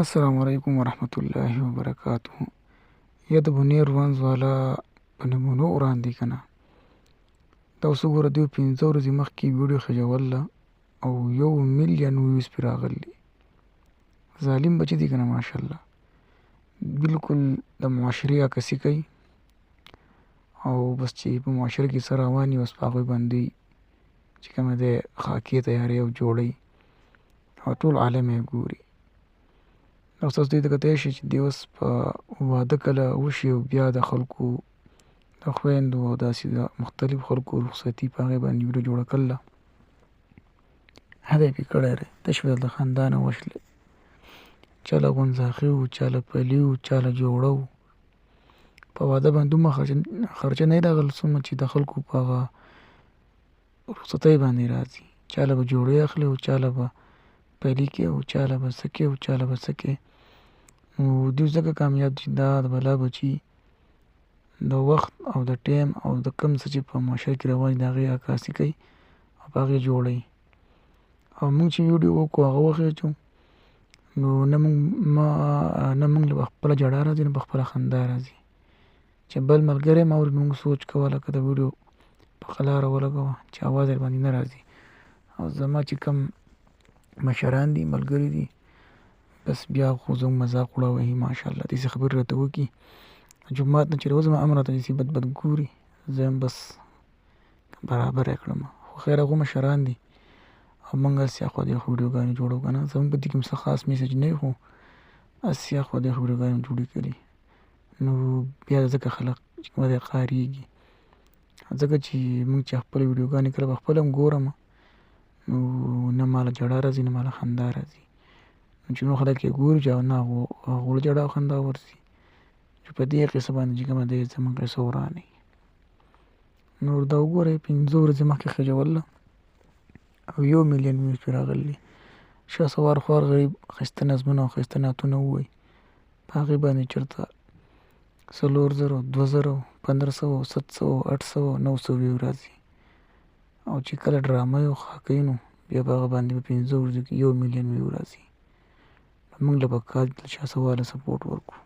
السلام علیکم ورحمت الله وبرکاته. یا د بونیر ونز والا په نمونو وړاندې که نه دا اوس وګوره دوی 15 ورځې مخکې ویډیو خجوله او 1,000,000 ویوز پرې راغلي. ظالم بچي دي که نه ماشاءالله، بالکل د معاشرې عکاسي کوي او بس چې په معاشره کې څه روان وي بس په هغوی باندې چې کومه دی خاکې تیاروي او جوړوي او ټول عالم یې ګوري. او تاسو دوی ته کتلی شئ چې دوی اوس په واده کله وشي او بیا د خلکو د خویندو او داسې د مختلفو خلکو رخصتي په هغې باندې ویډیو جوړه کړله، حد یې پرې کړی دی. تش به دلته خندانه وشلې، چا له غونځاخي وو، چا له پلي وو، چا له جوړه وو. په واده باندې دومره خرچه نه وي راغله څومره چې د خلکو په هغه رخصتۍ باندې راځي. چا له به جوړې اخلي او چا له به پلي کې او چا له به څه کې او چا له به څه کې. نو دوی ځکه کامیاب دي، دا د بلا بچي د وخت او د ټایم او د کوم څه چې په معاشره کې روان دي د هغې عکاسي کوي او په هغې جوړوي. او موږ چې ویډیو وکړو هغه وخېږو نو نه موږ له به خپله ژړا راځي نه به خپله خندا راځي. چې بل ملګری م اوري نو موږ سوچ کوه لکه د ویډیو په ښه لاره ولګوه چې اواز یې باندې نه راځي. او زما چې کوم مشران دي ملګري دي بس بیا خو زموږ مذاق وړه ماشاءالله داسې خبرې راته وکړي. جومات نه چې راوځم هم راته داسې بد بد ګوري، زه هم بس برابر یې کړم. خو خیر هغوی مشران دي او موږ هسې اخوا دېخوا ویډیوګانې جوړوو که نه. زموږ په دې کې هم څه خاص میسج نه وي خو هسې اخوا دېخوا ویډیوګانې مو جوړې کړي. نو بیا ځکه خلک چې کومه دی قهرېږي، ځکه چې موږ چې خپلې ویډیوګانې کله به خپله هم ګورم نو نه ماله ژړا راځي نه ماله خندا راځي. چې نور خلک یې ګوري چې نه هغو له ژړا او خندا ورځي چې په دې قصه باندې چې کومه دی زموږ قصه ورانوي. نور دا وګورئ 15 ورځې مخکې خجوله او 1,000,000 ویوز پرې راغلي. شهسوار خوار غریب ښایسته نظمونه او ښایسته نعتونه ووایي، په هغې باندې چېرته 4,000 2,000 1,500 700 800 900 ویو راځي. او چې کله ډرامه او خاکوي نو بیا په هغه باندې په 15 ورځو کې 1,000,000 ویو راځي. موږ له پکار دي شهسوار له سپورټ ورکړو.